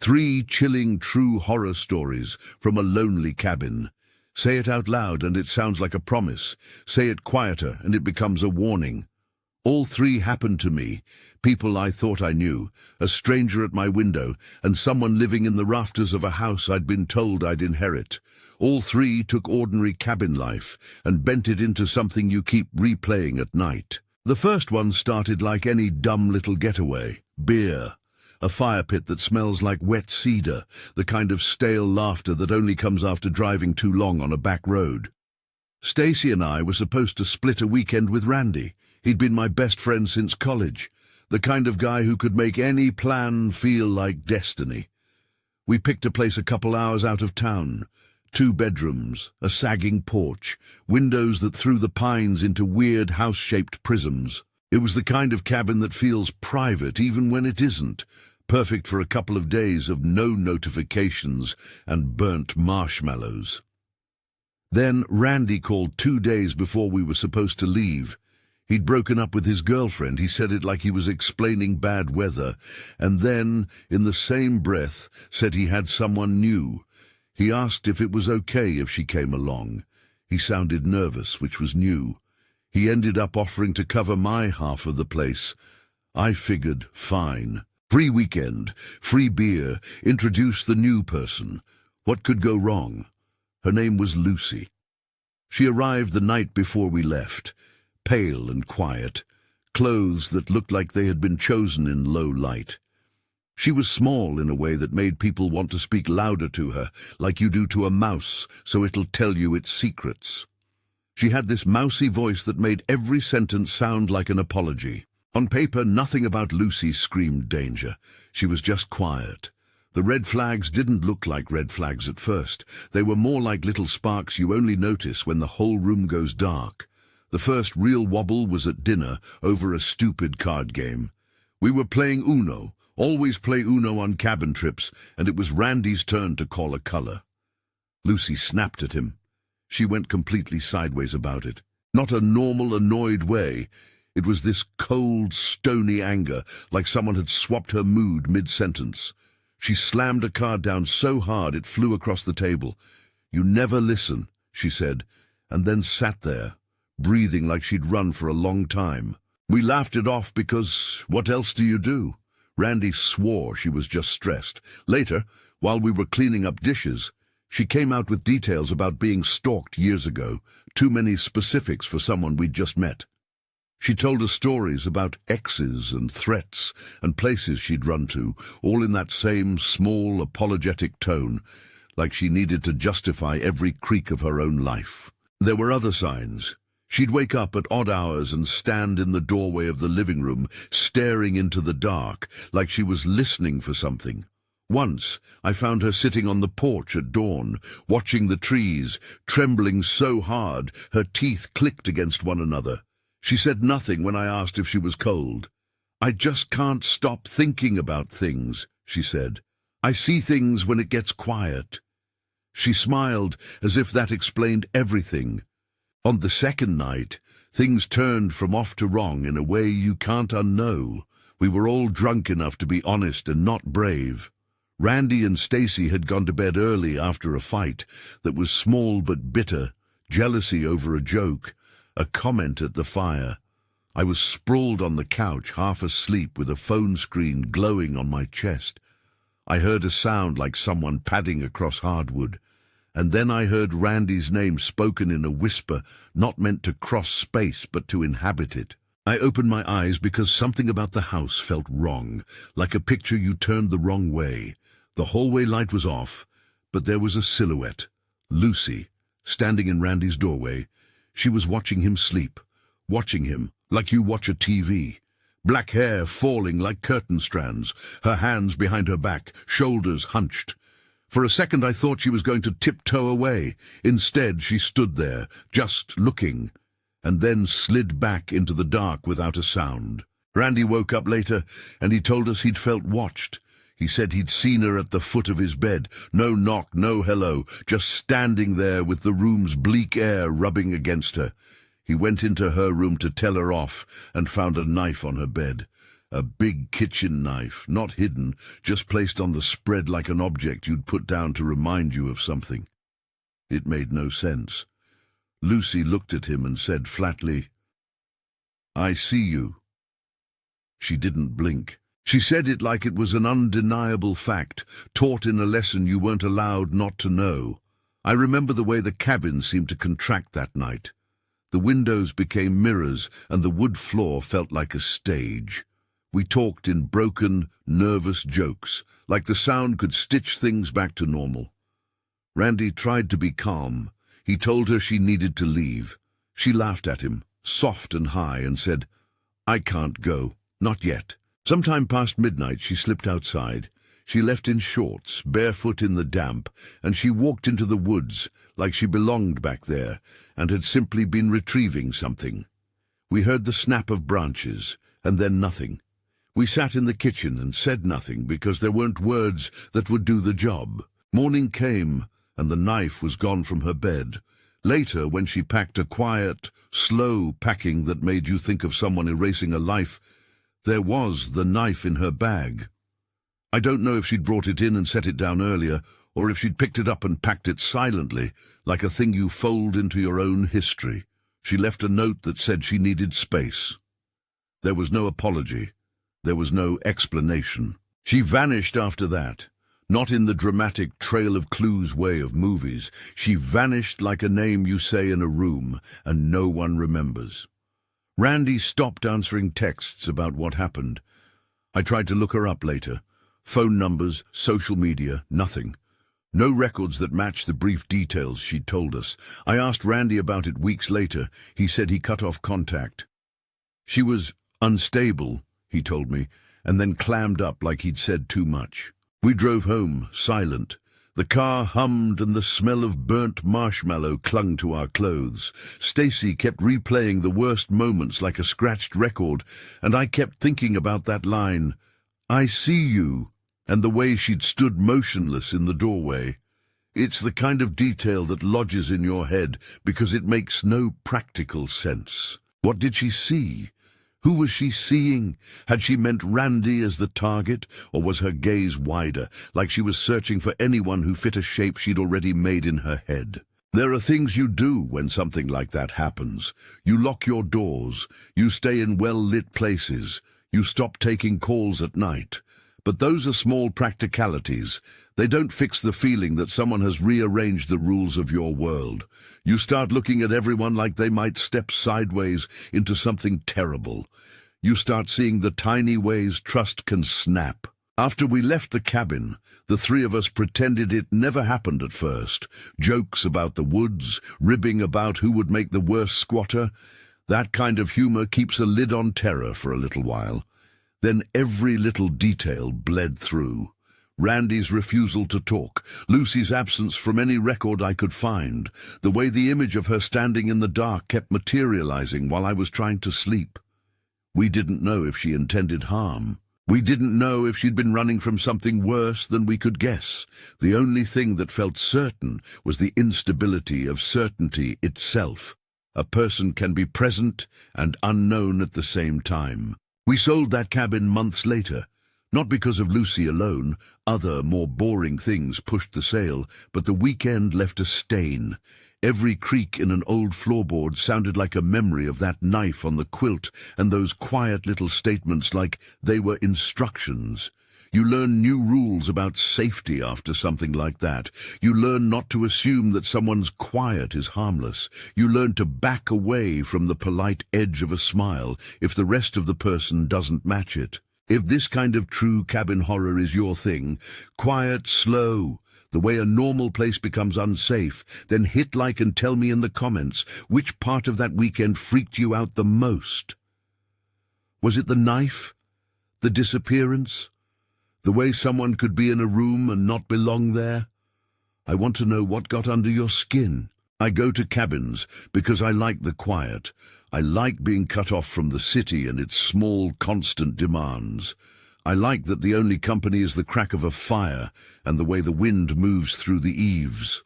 3 chilling true horror stories from a lonely cabin. Say it out loud and it sounds like a promise. Say it quieter and it becomes a warning. All 3 happened to me. People I thought I knew, a stranger at my window, and someone living in the rafters of a house I'd been told I'd inherit. All 3 took ordinary cabin life and bent it into something you keep replaying at night. The first one started like any dumb little getaway. Beer. A fire pit that smells like wet cedar, the kind of stale laughter that only comes after driving too long on a back road. Stacy and I were supposed to split a weekend with Randy. He'd been my best friend since college, the kind of guy who could make any plan feel like destiny. We picked a place a couple hours out of town. 2 bedrooms, a sagging porch, windows that threw the pines into weird house-shaped prisms. It was the kind of cabin that feels private even when it isn't, perfect for a couple of days of no notifications and burnt marshmallows. Then Randy called 2 days before we were supposed to leave. He'd broken up with his girlfriend. He said it like he was explaining bad weather, and then, in the same breath, said he had someone new. He asked if it was okay if she came along. He sounded nervous, which was new. He ended up offering to cover my half of the place. I figured, fine. Free weekend, free beer, introduce the new person. What could go wrong? Her name was Lucy. She arrived the night before we left, pale and quiet, clothes that looked like they had been chosen in low light. She was small in a way that made people want to speak louder to her, like you do to a mouse, so it'll tell you its secrets. She had this mousy voice that made every sentence sound like an apology. On paper, nothing about Lucy screamed danger. She was just quiet. The red flags didn't look like red flags at first. They were more like little sparks you only notice when the whole room goes dark. The first real wobble was at dinner over a stupid card game. We were playing Uno. Always play Uno on cabin trips, and it was Randy's turn to call a color. Lucy snapped at him. She went completely sideways about it. Not a normal, annoyed way. It was this cold, stony anger, like someone had swapped her mood mid-sentence. She slammed a card down so hard it flew across the table. "You never listen," she said, and then sat there, breathing like she'd run for a long time. We laughed it off because what else do you do? Randy swore she was just stressed. Later, while we were cleaning up dishes, she came out with details about being stalked years ago, too many specifics for someone we'd just met. She told us stories about exes and threats and places she'd run to, all in that same small, apologetic tone, like she needed to justify every creak of her own life. There were other signs. She'd wake up at odd hours and stand in the doorway of the living room, staring into the dark, like she was listening for something. Once, I found her sitting on the porch at dawn, watching the trees, trembling so hard her teeth clicked against one another. She said nothing when I asked if she was cold. "I just can't stop thinking about things," she said. "I see things when it gets quiet." She smiled as if that explained everything. On the second night, things turned from off to wrong in a way you can't unknow. We were all drunk enough to be honest and not brave. Randy and Stacy had gone to bed early after a fight that was small but bitter, jealousy over a joke, a comment at the fire. I was sprawled on the couch, half asleep, with a phone screen glowing on my chest. I heard a sound like someone padding across hardwood. And then I heard Randy's name spoken in a whisper, not meant to cross space but to inhabit it. I opened my eyes because something about the house felt wrong, like a picture you turned the wrong way. The hallway light was off, but there was a silhouette, Lucy, standing in Randy's doorway. She was watching him sleep, watching him like you watch a TV. Black hair falling like curtain strands, her hands behind her back, shoulders hunched. For a second I thought she was going to tiptoe away. Instead, she stood there, just looking, and then slid back into the dark without a sound. Randy woke up later, and he told us he'd felt watched. He said he'd seen her at the foot of his bed. No knock, no hello, just standing there with the room's bleak air rubbing against her. He went into her room to tell her off and found a knife on her bed. A big kitchen knife, not hidden, just placed on the spread like an object you'd put down to remind you of something. It made no sense. Lucy looked at him and said flatly, "I see you." She didn't blink. She said it like it was an undeniable fact, taught in a lesson you weren't allowed not to know. I remember the way the cabin seemed to contract that night. The windows became mirrors, and the wood floor felt like a stage. We talked in broken, nervous jokes, like the sound could stitch things back to normal. Randy tried to be calm. He told her she needed to leave. She laughed at him, soft and high, and said, "I can't go, not yet." Sometime past midnight she slipped outside. She left in shorts, barefoot in the damp, and she walked into the woods like she belonged back there and had simply been retrieving something. We heard the snap of branches, and then nothing. We sat in the kitchen and said nothing because there weren't words that would do the job. Morning came, and the knife was gone from her bed. Later, when she packed a quiet, slow packing that made you think of someone erasing a life, there was the knife in her bag. I don't know if she'd brought it in and set it down earlier, or if she'd picked it up and packed it silently, like a thing you fold into your own history. She left a note that said she needed space. There was no apology. There was no explanation. She vanished after that, not in the dramatic Trail of Clues way of movies. She vanished like a name you say in a room and no one remembers. Randy stopped answering texts about what happened. I tried to look her up later. Phone numbers, social media, nothing. No records that matched the brief details she'd told us. I asked Randy about it weeks later. He said he cut off contact. She was unstable, he told me, and then clammed up like he'd said too much. We drove home, silent. The car hummed and the smell of burnt marshmallow clung to our clothes. Stacy kept replaying the worst moments like a scratched record, and I kept thinking about that line, "I see you," and the way she'd stood motionless in the doorway. It's the kind of detail that lodges in your head because it makes no practical sense. What did she see? Who was she seeing? Had she meant Randy as the target, or was her gaze wider, like she was searching for anyone who fit a shape she'd already made in her head? There are things you do when something like that happens. You lock your doors, you stay in well-lit places, you stop taking calls at night. But those are small practicalities. They don't fix the feeling that someone has rearranged the rules of your world. You start looking at everyone like they might step sideways into something terrible. You start seeing the tiny ways trust can snap. After we left the cabin, the three of us pretended it never happened at first. Jokes about the woods, ribbing about who would make the worst squatter. That kind of humor keeps a lid on terror for a little while. Then every little detail bled through. Randy's refusal to talk, Lucy's absence from any record I could find, the way the image of her standing in the dark kept materializing while I was trying to sleep. We didn't know if she intended harm. We didn't know if she'd been running from something worse than we could guess. The only thing that felt certain was the instability of certainty itself. A person can be present and unknown at the same time. We sold that cabin months later, not because of Lucy alone. Other, more boring things pushed the sale, but the weekend left a stain. Every creak in an old floorboard sounded like a memory of that knife on the quilt and those quiet little statements like they were instructions. You learn new rules about safety after something like that. You learn not to assume that someone's quiet is harmless. You learn to back away from the polite edge of a smile if the rest of the person doesn't match it. If this kind of true cabin horror is your thing, quiet, slow, the way a normal place becomes unsafe, then hit like and tell me in the comments which part of that weekend freaked you out the most. Was it the knife? The disappearance? The way someone could be in a room and not belong there? I want to know what got under your skin. I go to cabins because I like the quiet. I like being cut off from the city and its small, constant demands. I like that the only company is the crack of a fire and the way the wind moves through the eaves.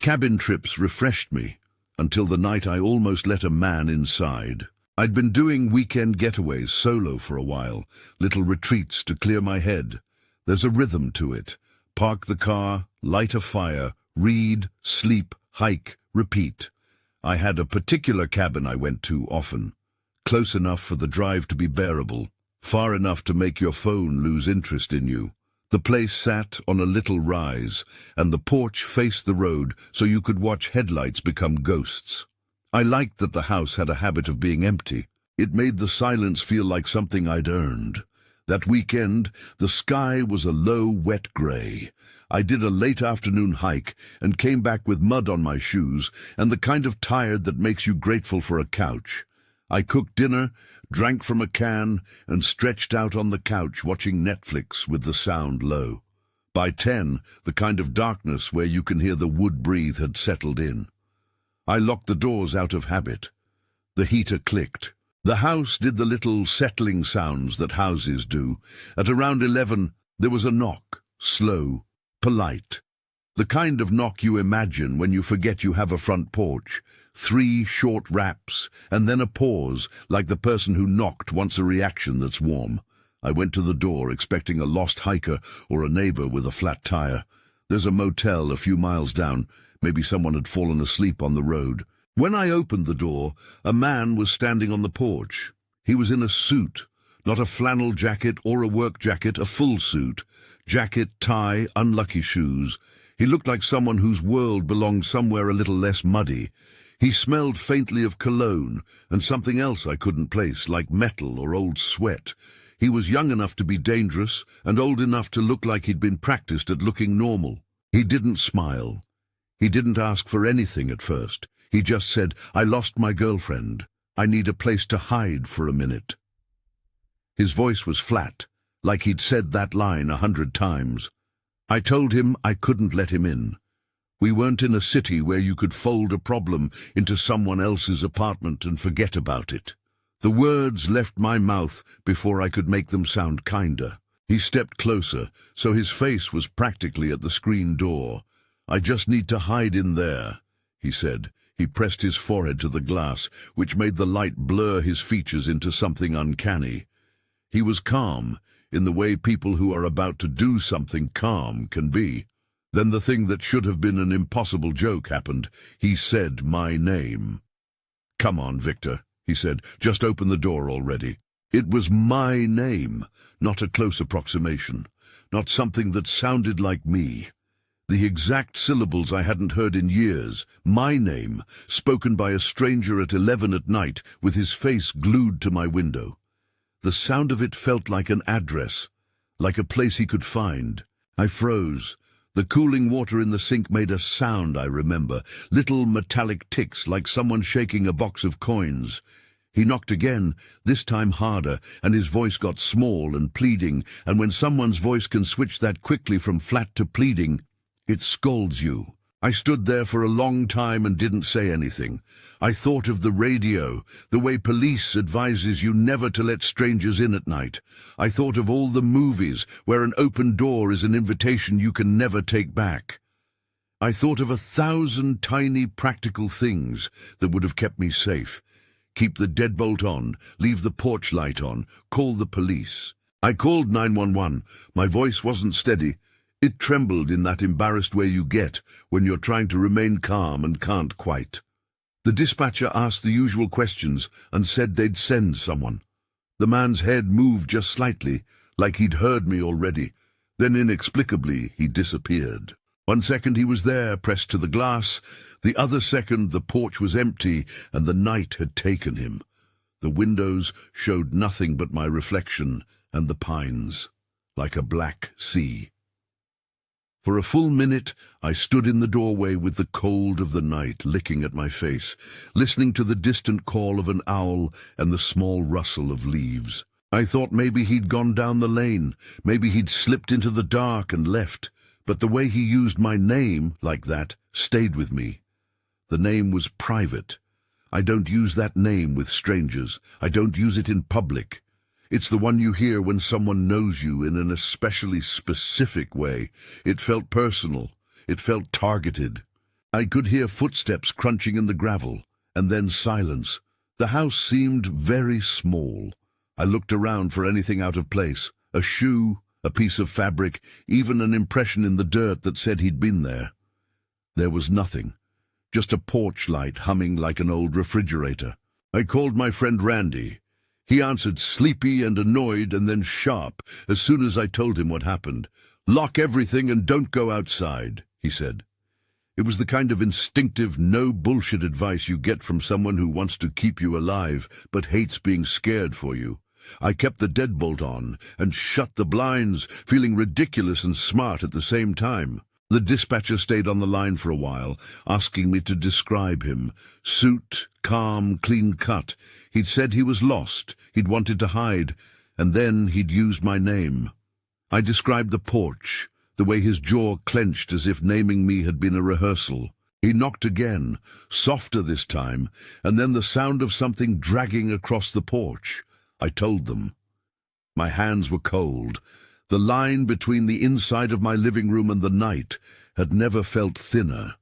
Cabin trips refreshed me until the night I almost let a man inside. I'd been doing weekend getaways solo for a while, little retreats to clear my head. There's a rhythm to it. Park the car, light a fire, read, sleep, hike, repeat. I had a particular cabin I went to often. Close enough for the drive to be bearable, far enough to make your phone lose interest in you. The place sat on a little rise, and the porch faced the road so you could watch headlights become ghosts. I liked that the house had a habit of being empty. It made the silence feel like something I'd earned. That weekend, the sky was a low, wet grey. I did a late afternoon hike and came back with mud on my shoes and the kind of tired that makes you grateful for a couch. I cooked dinner, drank from a can, and stretched out on the couch watching Netflix with the sound low. By 10, the kind of darkness where you can hear the wood breathe had settled in. I locked the doors out of habit. The heater clicked. The house did the little settling sounds that houses do. At around 11, there was a knock, slow, polite. The kind of knock you imagine when you forget you have a front porch. 3 short raps, and then a pause, like the person who knocked wants a reaction that's warm. I went to the door, expecting a lost hiker or a neighbor with a flat tire. There's a motel a few miles down. Maybe someone had fallen asleep on the road. When I opened the door, a man was standing on the porch. He was in a suit, not a flannel jacket or a work jacket, a full suit. Jacket, tie, unlucky shoes. He looked like someone whose world belonged somewhere a little less muddy. He smelled faintly of cologne and something else I couldn't place, like metal or old sweat. He was young enough to be dangerous and old enough to look like he'd been practiced at looking normal. He didn't smile. He didn't ask for anything at first. He just said, "I lost my girlfriend. I need a place to hide for a minute." His voice was flat, like he'd said that line 100 times. I told him I couldn't let him in. We weren't in a city where you could fold a problem into someone else's apartment and forget about it. The words left my mouth before I could make them sound kinder. He stepped closer, so his face was practically at the screen door. "I just need to hide in there," he said. He pressed his forehead to the glass, which made the light blur his features into something uncanny. He was calm, in the way people who are about to do something calm can be. Then the thing that should have been an impossible joke happened. He said my name. "Come on, Victor," he said. "Just open the door already." It was my name, not a close approximation, not something that sounded like me. The exact syllables I hadn't heard in years, my name, spoken by a stranger at 11 at night with his face glued to my window. The sound of it felt like an address, like a place he could find. I froze. The cooling water in the sink made a sound, I remember, little metallic ticks like someone shaking a box of coins. He knocked again, this time harder, and his voice got small and pleading, and when someone's voice can switch that quickly from flat to pleading, it scalds you. I stood there for a long time and didn't say anything. I thought of the radio, the way police advises you never to let strangers in at night. I thought of all the movies where an open door is an invitation you can never take back. I thought of 1,000 tiny practical things that would have kept me safe. Keep the deadbolt on, leave the porch light on, call the police. I called 911. My voice wasn't steady. It trembled in that embarrassed way you get when you're trying to remain calm and can't quite. The dispatcher asked the usual questions and said they'd send someone. The man's head moved just slightly, like he'd heard me already. Then inexplicably he disappeared. 1 second he was there, pressed to the glass. The other second the porch was empty and the night had taken him. The windows showed nothing but my reflection and the pines, like a black sea. For a full minute, I stood in the doorway with the cold of the night licking at my face, listening to the distant call of an owl and the small rustle of leaves. I thought maybe he'd gone down the lane, maybe he'd slipped into the dark and left, but the way he used my name, like that, stayed with me. The name was private. I don't use that name with strangers. I don't use it in public. It's the one you hear when someone knows you in an especially specific way. It felt personal. It felt targeted. I could hear footsteps crunching in the gravel, and then silence. The house seemed very small. I looked around for anything out of place, a shoe, a piece of fabric, even an impression in the dirt that said he'd been there. There was nothing, just a porch light humming like an old refrigerator. I called my friend Randy. He answered sleepy and annoyed and then sharp as soon as I told him what happened. "Lock everything and don't go outside," he said. It was the kind of instinctive, no-bullshit advice you get from someone who wants to keep you alive but hates being scared for you. I kept the deadbolt on and shut the blinds, feeling ridiculous and smart at the same time. The dispatcher stayed on the line for a while, asking me to describe him. Suit, calm, clean-cut. He'd said he was lost, he'd wanted to hide, and then he'd used my name. I described the porch, the way his jaw clenched as if naming me had been a rehearsal. He knocked again, softer this time, and then the sound of something dragging across the porch. I told them. My hands were cold. The line between the inside of my living room and the night had never felt thinner.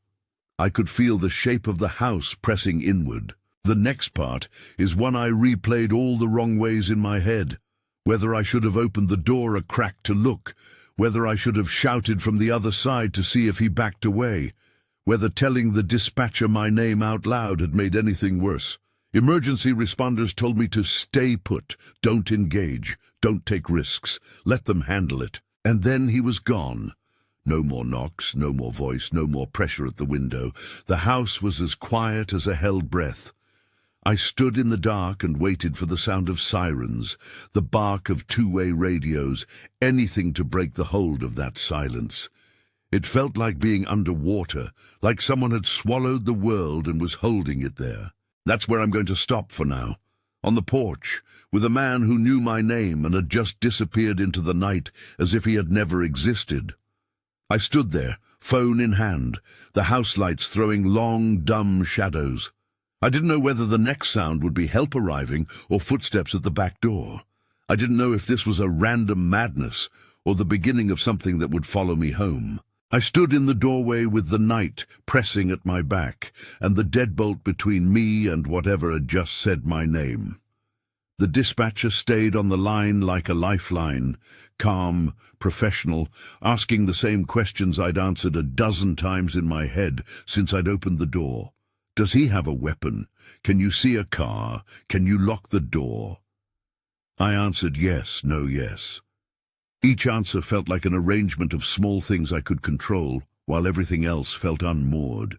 I could feel the shape of the house pressing inward. The next part is one I replayed all the wrong ways in my head. Whether I should have opened the door a crack to look, whether I should have shouted from the other side to see if he backed away, whether telling the dispatcher my name out loud had made anything worse. Emergency responders told me to stay put, don't engage, don't take risks, let them handle it. And then he was gone. No more knocks, no more voice, no more pressure at the window. The house was as quiet as a held breath. I stood in the dark and waited for the sound of sirens, the bark of two-way radios, anything to break the hold of that silence. It felt like being underwater, like someone had swallowed the world and was holding it there. That's where I'm going to stop for now. On the porch, with a man who knew my name and had just disappeared into the night as if he had never existed. I stood there, phone in hand, the house lights throwing long, dumb shadows. I didn't know whether the next sound would be help arriving or footsteps at the back door. I didn't know if this was a random madness or the beginning of something that would follow me home. I stood in the doorway with the night pressing at my back and the deadbolt between me and whatever had just said my name. The dispatcher stayed on the line like a lifeline, calm, professional, asking the same questions I'd answered a dozen times in my head since I'd opened the door. Does he have a weapon? Can you see a car? Can you lock the door? I answered yes, no, yes. Each answer felt like an arrangement of small things I could control, while everything else felt unmoored.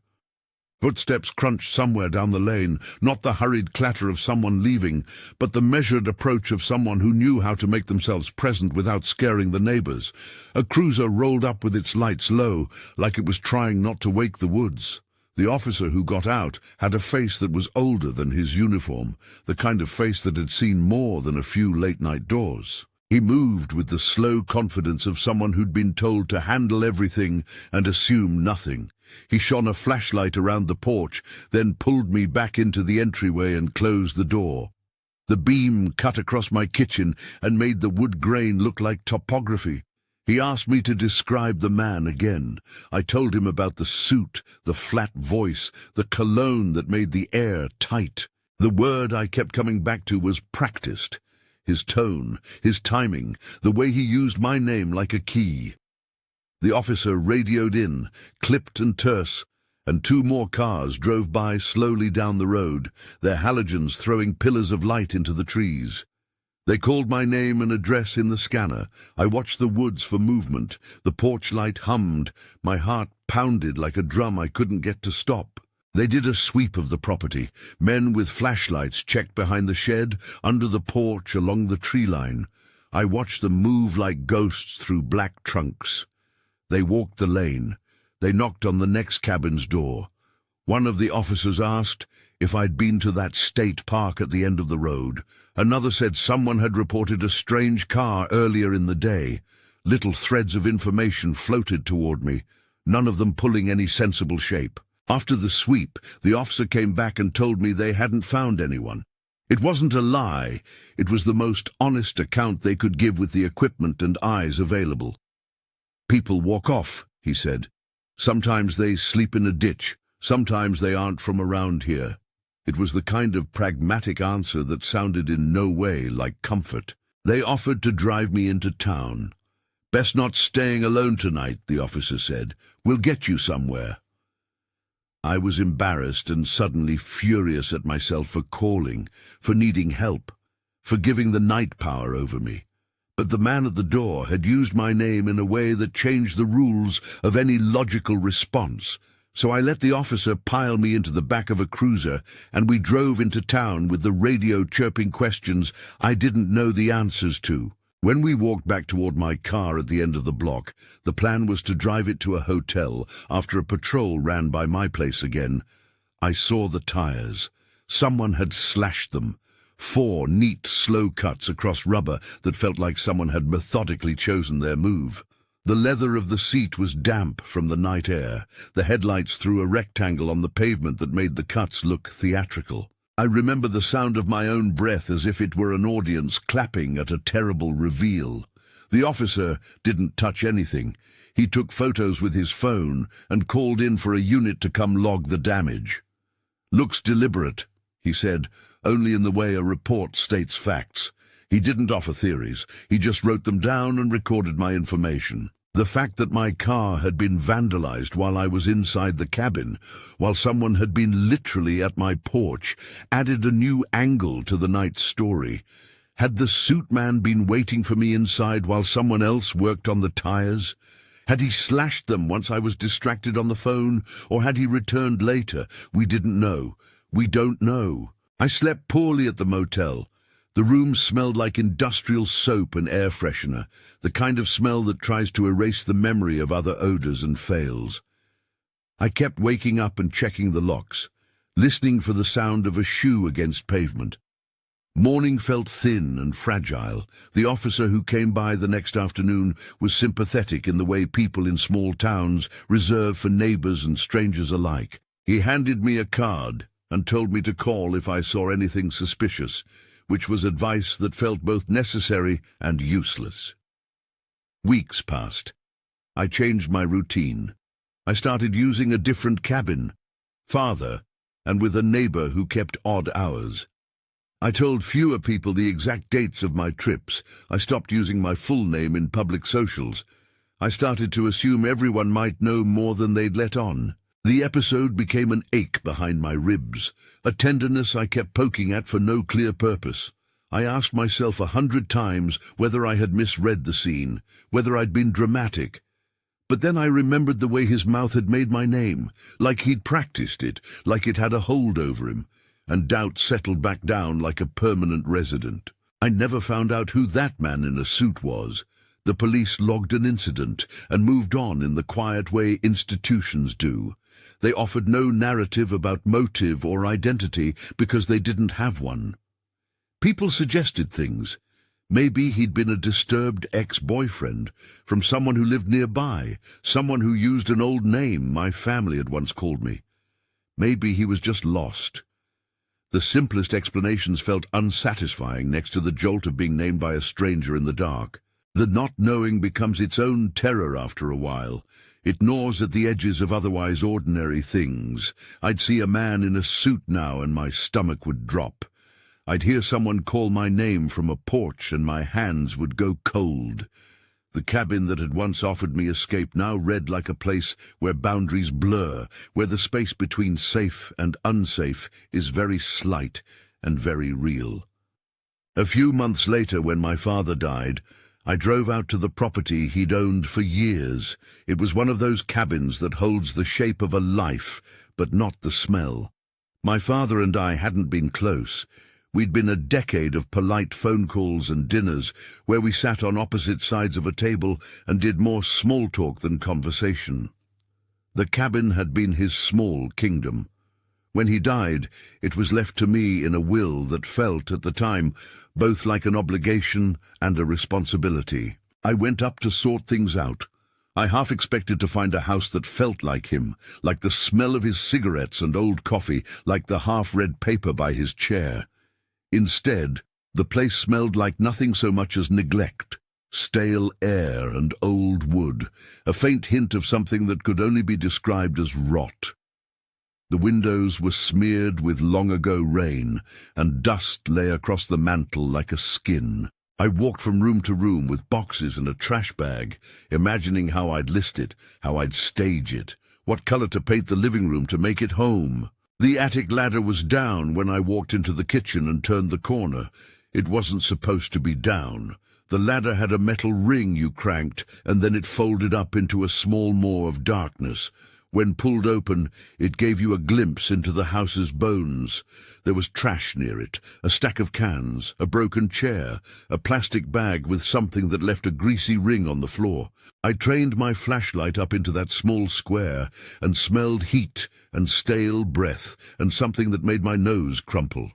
Footsteps crunched somewhere down the lane, not the hurried clatter of someone leaving, but the measured approach of someone who knew how to make themselves present without scaring the neighbors. A cruiser rolled up with its lights low, like it was trying not to wake the woods. The officer who got out had a face that was older than his uniform, the kind of face that had seen more than a few late-night doors. He moved with the slow confidence of someone who'd been told to handle everything and assume nothing. He shone a flashlight around the porch, then pulled me back into the entryway and closed the door. The beam cut across my kitchen and made the wood grain look like topography. He asked me to describe the man again. I told him about the suit, the flat voice, the cologne that made the air tight. The word I kept coming back to was practiced. His tone, his timing, the way he used my name like a key. The officer radioed in, clipped and terse, and 2 more cars drove by slowly down the road, their halogens throwing pillars of light into the trees. They called my name and address in the scanner. I watched the woods for movement. The porch light hummed. My heart pounded like a drum I couldn't get to stop. They did a sweep of the property. Men with flashlights checked behind the shed, under the porch, along the tree line. I watched them move like ghosts through black trunks. They walked the lane. They knocked on the next cabin's door. One of the officers asked if I'd been to that state park at the end of the road. Another said someone had reported a strange car earlier in the day. Little threads of information floated toward me, none of them pulling any sensible shape. After the sweep, the officer came back and told me they hadn't found anyone. It wasn't a lie. It was the most honest account they could give with the equipment and eyes available. People walk off, he said. Sometimes they sleep in a ditch. Sometimes they aren't from around here. It was the kind of pragmatic answer that sounded in no way like comfort. They offered to drive me into town. "Best not staying alone tonight," the officer said. "We'll get you somewhere." I was embarrassed and suddenly furious at myself for calling, for needing help, for giving the night power over me. But the man at the door had used my name in a way that changed the rules of any logical response. So I let the officer pile me into the back of a cruiser, and we drove into town with the radio chirping questions I didn't know the answers to. When we walked back toward my car at the end of the block, the plan was to drive it to a hotel after a patrol ran by my place again. I saw the tires. Someone had slashed them. 4 neat, slow cuts across rubber that felt like someone had methodically chosen their move. The leather of the seat was damp from the night air. The headlights threw a rectangle on the pavement that made the cuts look theatrical. I remember the sound of my own breath as if it were an audience clapping at a terrible reveal. The officer didn't touch anything. He took photos with his phone and called in for a unit to come log the damage. "Looks deliberate," he said, only in the way a report states facts. He didn't offer theories. He just wrote them down and recorded my information. The fact that my car had been vandalized while I was inside the cabin, while someone had been literally at my porch, added a new angle to the night's story. Had the suit man been waiting for me inside while someone else worked on the tires? Had he slashed them once I was distracted on the phone, or had he returned later? We didn't know. We don't know. I slept poorly at the motel. The room smelled like industrial soap and air freshener, the kind of smell that tries to erase the memory of other odors and fails. I kept waking up and checking the locks, listening for the sound of a shoe against pavement. Morning felt thin and fragile. The officer who came by the next afternoon was sympathetic in the way people in small towns reserve for neighbors and strangers alike. He handed me a card and told me to call if I saw anything suspicious, which was advice that felt both necessary and useless. Weeks passed. I changed my routine. I started using a different cabin, farther, and with a neighbor who kept odd hours. I told fewer people the exact dates of my trips. I stopped using my full name in public socials. I started to assume everyone might know more than they'd let on. The episode became an ache behind my ribs, a tenderness I kept poking at for no clear purpose. I asked myself 100 times whether I had misread the scene, whether I'd been dramatic. But then I remembered the way his mouth had made my name, like he'd practiced it, like it had a hold over him, and doubt settled back down like a permanent resident. I never found out who that man in a suit was. The police logged an incident and moved on in the quiet way institutions do. They offered no narrative about motive or identity because they didn't have one. People suggested things. Maybe he'd been a disturbed ex-boyfriend from someone who lived nearby, someone who used an old name my family had once called me. Maybe he was just lost. The simplest explanations felt unsatisfying next to the jolt of being named by a stranger in the dark. The not knowing becomes its own terror after a while. It gnaws at the edges of otherwise ordinary things. I'd see a man in a suit now and my stomach would drop. I'd hear someone call my name from a porch and my hands would go cold. The cabin that had once offered me escape now read like a place where boundaries blur, where the space between safe and unsafe is very slight and very real. A few months later, when my father died, I drove out to the property he'd owned for years. It was one of those cabins that holds the shape of a life, but not the smell. My father and I hadn't been close. We'd been a decade of polite phone calls and dinners where we sat on opposite sides of a table and did more small talk than conversation. The cabin had been his small kingdom. When he died, it was left to me in a will that felt, at the time, both like an obligation and a responsibility. I went up to sort things out. I half expected to find a house that felt like him, like the smell of his cigarettes and old coffee, like the half-read paper by his chair. Instead, the place smelled like nothing so much as neglect, stale air and old wood, a faint hint of something that could only be described as rot. The windows were smeared with long-ago rain, and dust lay across the mantel like a skin. I walked from room to room with boxes and a trash bag, imagining how I'd list it, how I'd stage it, what color to paint the living room to make it home. The attic ladder was down when I walked into the kitchen and turned the corner. It wasn't supposed to be down. The ladder had a metal ring you cranked, and then it folded up into a small maw of darkness. When pulled open, it gave you a glimpse into the house's bones. There was trash near it, a stack of cans, a broken chair, a plastic bag with something that left a greasy ring on the floor. I trained my flashlight up into that small square and smelled heat and stale breath and something that made my nose crumple.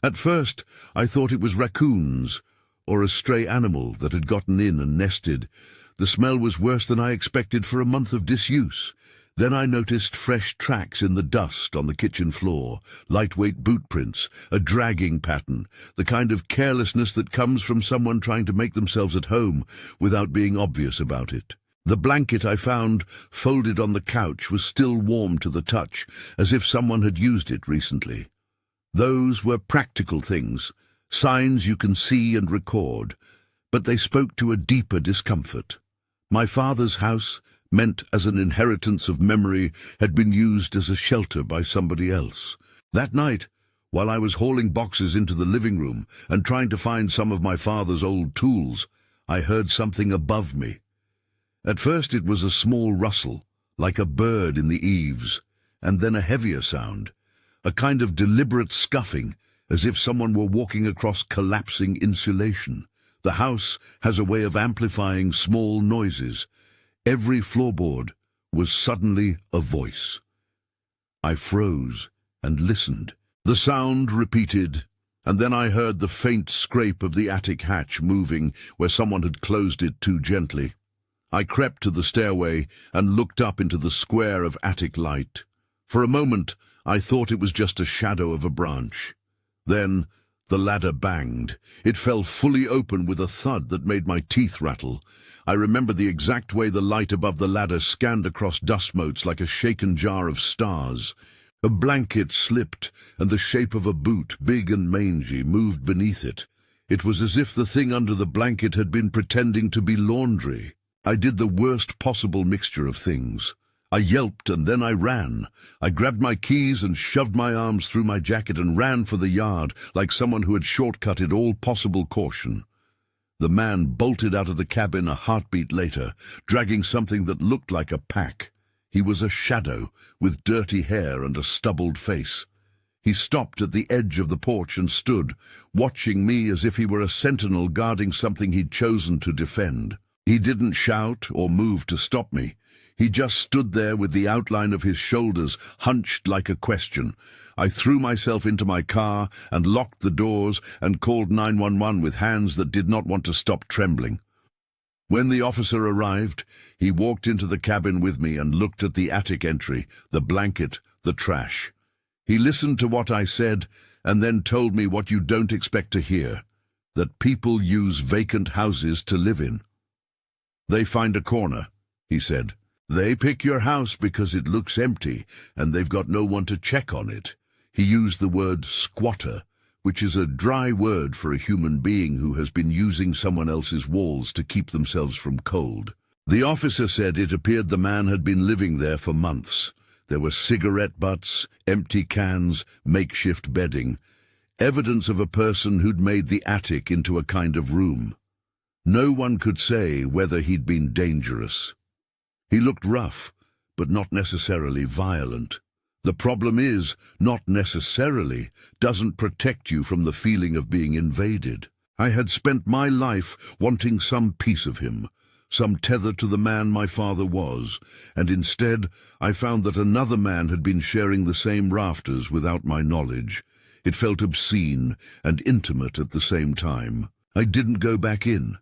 At first, I thought it was raccoons or a stray animal that had gotten in and nested. The smell was worse than I expected for a month of disuse. Then I noticed fresh tracks in the dust on the kitchen floor, lightweight boot prints, a dragging pattern, the kind of carelessness that comes from someone trying to make themselves at home without being obvious about it. The blanket I found folded on the couch was still warm to the touch, as if someone had used it recently. Those were practical things, signs you can see and record, but they spoke to a deeper discomfort. My father's house, meant as an inheritance of memory, had been used as a shelter by somebody else. That night, while I was hauling boxes into the living room and trying to find some of my father's old tools, I heard something above me. At first it was a small rustle, like a bird in the eaves, and then a heavier sound, a kind of deliberate scuffing, as if someone were walking across collapsing insulation. The house has a way of amplifying small noises. Every floorboard was suddenly a voice. I froze and listened. The sound repeated, and then I heard the faint scrape of the attic hatch moving where someone had closed it too gently. I crept to the stairway and looked up into the square of attic light. For a moment, I thought it was just a shadow of a branch. Then the ladder banged. It fell fully open with a thud that made my teeth rattle. I remember the exact way the light above the ladder scanned across dust motes like a shaken jar of stars. A blanket slipped, and the shape of a boot, big and mangy, moved beneath it. It was as if the thing under the blanket had been pretending to be laundry. I did the worst possible mixture of things. I yelped and then I ran. I grabbed my keys and shoved my arms through my jacket and ran for the yard like someone who had shortcutted all possible caution. The man bolted out of the cabin a heartbeat later, dragging something that looked like a pack. He was a shadow with dirty hair and a stubbled face. He stopped at the edge of the porch and stood, watching me as if he were a sentinel guarding something he'd chosen to defend. He didn't shout or move to stop me. He just stood there with the outline of his shoulders hunched like a question. I threw myself into my car and locked the doors and called 911 with hands that did not want to stop trembling. When the officer arrived, he walked into the cabin with me and looked at the attic entry, the blanket, the trash. He listened to what I said and then told me what you don't expect to hear, that people use vacant houses to live in. They find a corner, he said. They pick your house because it looks empty and they've got no one to check on it. He used the word squatter, which is a dry word for a human being who has been using someone else's walls to keep themselves from cold. The officer said it appeared the man had been living there for months. There were cigarette butts, empty cans, makeshift bedding, evidence of a person who'd made the attic into a kind of room. No one could say whether he'd been dangerous. He looked rough, but not necessarily violent. The problem is, not necessarily, doesn't protect you from the feeling of being invaded. I had spent my life wanting some piece of him, some tether to the man my father was, and instead I found that another man had been sharing the same rafters without my knowledge. It felt obscene and intimate at the same time. I didn't go back in.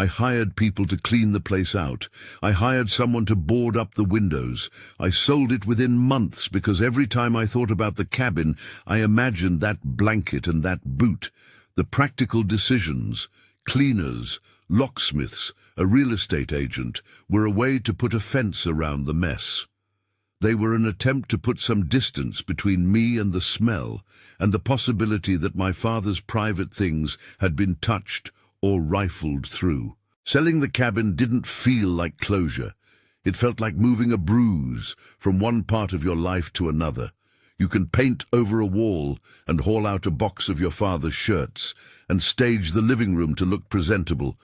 I hired people to clean the place out. I hired someone to board up the windows. I sold it within months because every time I thought about the cabin, I imagined that blanket and that boot. The practical decisions, cleaners, locksmiths, a real estate agent, were a way to put a fence around the mess. They were an attempt to put some distance between me and the smell, and the possibility that my father's private things had been touched or rifled through. Selling the cabin didn't feel like closure. It felt like moving a bruise from one part of your life to another. You can paint over a wall and haul out a box of your father's shirts and stage the living room to look presentable,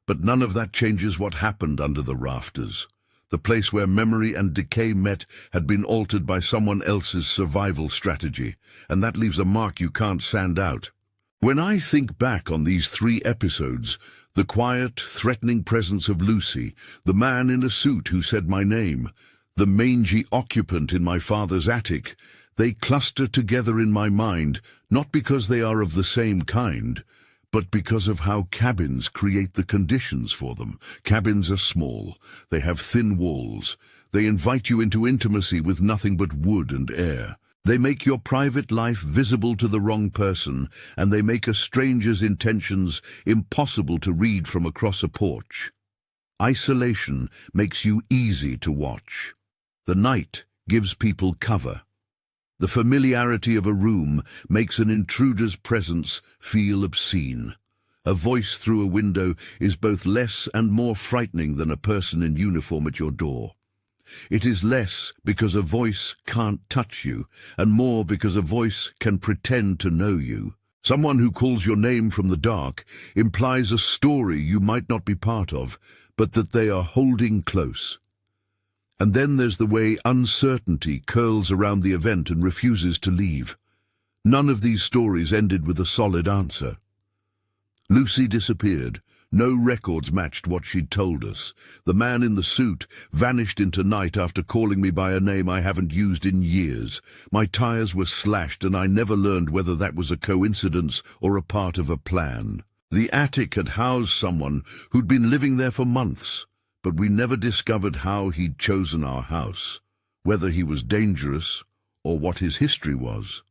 but none of that changes what happened under the rafters. The place where memory and decay met had been altered by someone else's survival strategy, and that leaves a mark you can't sand out. When I think back on these 3 episodes, the quiet, threatening presence of Lucy, the man in a suit who said my name, the mangy occupant in my father's attic, they cluster together in my mind, not because they are of the same kind, but because of how cabins create the conditions for them. Cabins are small. They have thin walls. They invite you into intimacy with nothing but wood and air. They make your private life visible to the wrong person, and they make a stranger's intentions impossible to read from across a porch. Isolation makes you easy to watch. The night gives people cover. The familiarity of a room makes an intruder's presence feel obscene. A voice through a window is both less and more frightening than a person in uniform at your door. It is less because a voice can't touch you, and more because a voice can pretend to know you. Someone who calls your name from the dark implies a story you might not be part of, but that they are holding close. And then there's the way uncertainty curls around the event and refuses to leave. None of these stories ended with a solid answer. Lucy disappeared. No records matched what she'd told us. The man in the suit vanished into night after calling me by a name I haven't used in years. My tires were slashed, and I never learned whether that was a coincidence or a part of a plan. The attic had housed someone who'd been living there for months, but we never discovered how he'd chosen our house, whether he was dangerous or what his history was.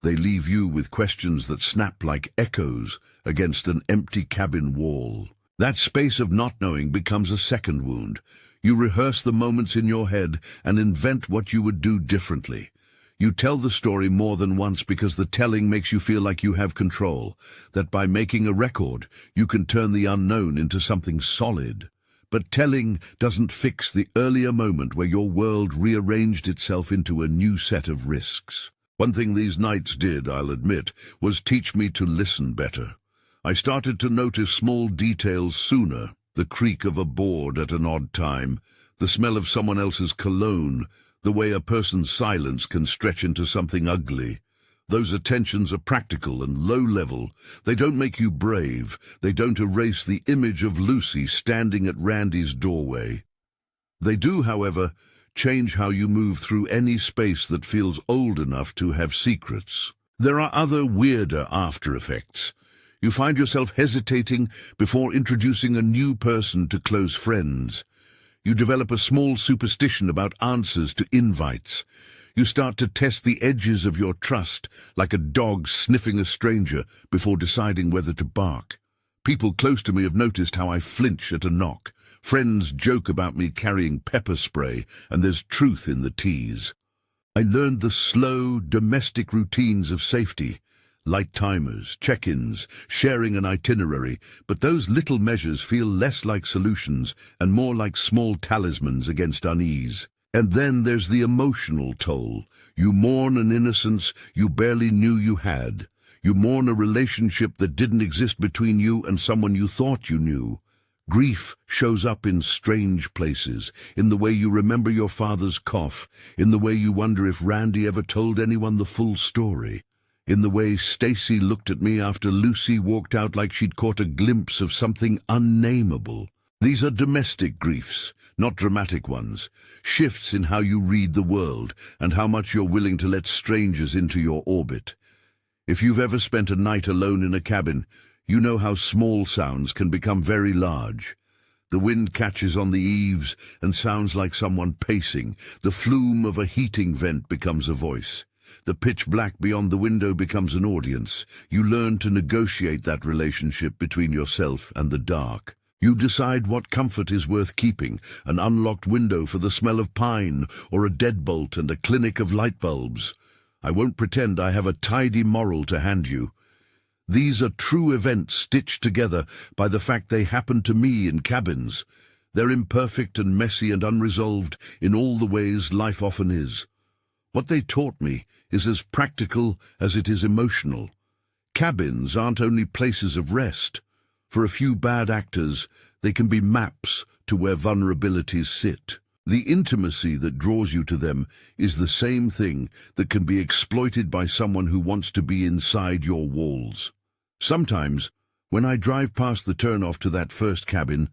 They leave you with questions that snap like echoes against an empty cabin wall. That space of not knowing becomes a second wound. You rehearse the moments in your head and invent what you would do differently. You tell the story more than once because the telling makes you feel like you have control, that by making a record, you can turn the unknown into something solid. But telling doesn't fix the earlier moment where your world rearranged itself into a new set of risks. One thing these nights did, I'll admit, was teach me to listen better. I started to notice small details sooner: the creak of a board at an odd time, the smell of someone else's cologne, the way a person's silence can stretch into something ugly. Those attentions are practical and low-level. They don't make you brave. They don't erase the image of Lucy standing at Randy's doorway. They do, however, change how you move through any space that feels old enough to have secrets. There are other weirder after-effects. You find yourself hesitating before introducing a new person to close friends. You develop a small superstition about answers to invites. You start to test the edges of your trust, like a dog sniffing a stranger before deciding whether to bark. People close to me have noticed how I flinch at a knock. Friends joke about me carrying pepper spray, and there's truth in the tease. I learned the slow, domestic routines of safety. Light timers, check-ins, sharing an itinerary, but those little measures feel less like solutions and more like small talismans against unease. And then there's the emotional toll. You mourn an innocence you barely knew you had. You mourn a relationship that didn't exist between you and someone you thought you knew. Grief shows up in strange places, in the way you remember your father's cough, in the way you wonder if Randy ever told anyone the full story, in the way Stacy looked at me after Lucy walked out like she'd caught a glimpse of something unnameable. These are domestic griefs, not dramatic ones, shifts in how you read the world and how much you're willing to let strangers into your orbit. If you've ever spent a night alone in a cabin, you know how small sounds can become very large. The wind catches on the eaves and sounds like someone pacing. The flume of a heating vent becomes a voice. The pitch black beyond the window becomes an audience. You learn to negotiate that relationship between yourself and the dark. You decide what comfort is worth keeping, an unlocked window for the smell of pine, or a deadbolt and a clinic of light bulbs. I won't pretend I have a tidy moral to hand you. These are true events stitched together by the fact they happened to me in cabins. They're imperfect and messy and unresolved in all the ways life often is. What they taught me is as practical as it is emotional. Cabins aren't only places of rest. For a few bad actors, they can be maps to where vulnerabilities sit. The intimacy that draws you to them is the same thing that can be exploited by someone who wants to be inside your walls. Sometimes, when I drive past the turnoff to that first cabin,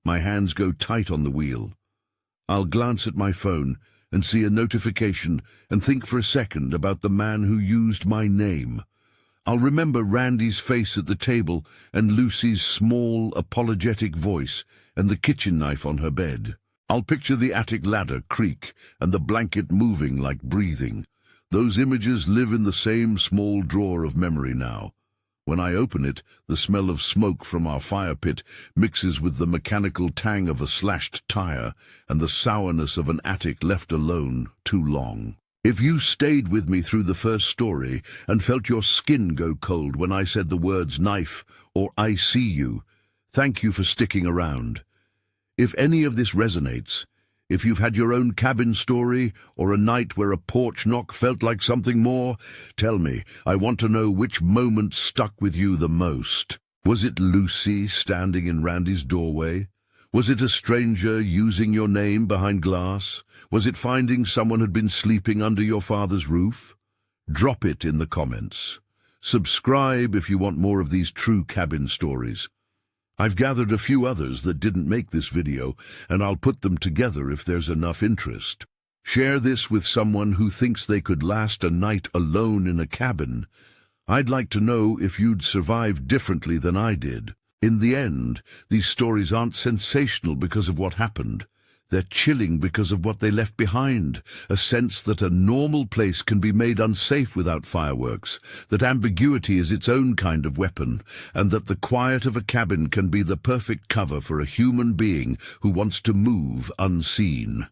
my hands go tight on the wheel. I'll glance at my phone and see a notification and think for a second about the man who used my name. I'll remember Randy's face at the table and Lucy's small, apologetic voice and the kitchen knife on her bed. I'll picture the attic ladder creak and the blanket moving like breathing. Those images live in the same small drawer of memory now. When I open it, the smell of smoke from our fire pit mixes with the mechanical tang of a slashed tire and the sourness of an attic left alone too long. If you stayed with me through the first story and felt your skin go cold when I said the words knife or I see you, thank you for sticking around. If any of this resonates, if you've had your own cabin story or a night where a porch knock felt like something more, tell me. I want to know which moment stuck with you the most. Was it Lucy standing in Randy's doorway? Was it a stranger using your name behind glass? Was it finding someone had been sleeping under your father's roof? Drop it in the comments. Subscribe if you want more of these true cabin stories. I've gathered a few others that didn't make this video, and I'll put them together if there's enough interest. Share this with someone who thinks they could last a night alone in a cabin. I'd like to know if you'd survive differently than I did. In the end, these stories aren't sensational because of what happened. They're chilling because of what they left behind, a sense that a normal place can be made unsafe without fireworks, that ambiguity is its own kind of weapon, and that the quiet of a cabin can be the perfect cover for a human being who wants to move unseen.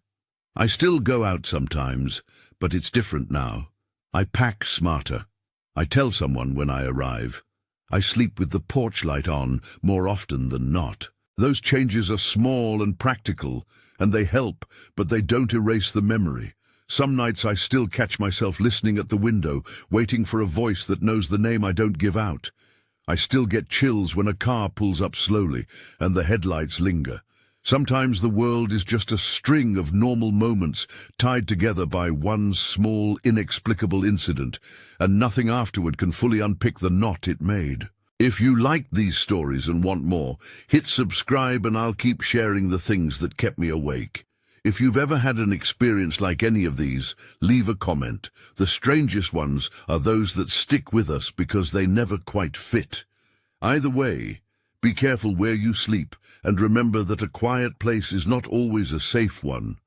I still go out sometimes, but it's different now. I pack smarter. I tell someone when I arrive. I sleep with the porch light on more often than not. Those changes are small and practical, and they help, but they don't erase the memory. Some nights I still catch myself listening at the window, waiting for a voice that knows the name I don't give out. I still get chills when a car pulls up slowly and the headlights linger. Sometimes the world is just a string of normal moments tied together by one small, inexplicable incident, and nothing afterward can fully unpick the knot it made. If you like these stories and want more, hit subscribe and I'll keep sharing the things that kept me awake. If you've ever had an experience like any of these, leave a comment. The strangest ones are those that stick with us because they never quite fit. Either way, be careful where you sleep, and remember that a quiet place is not always a safe one.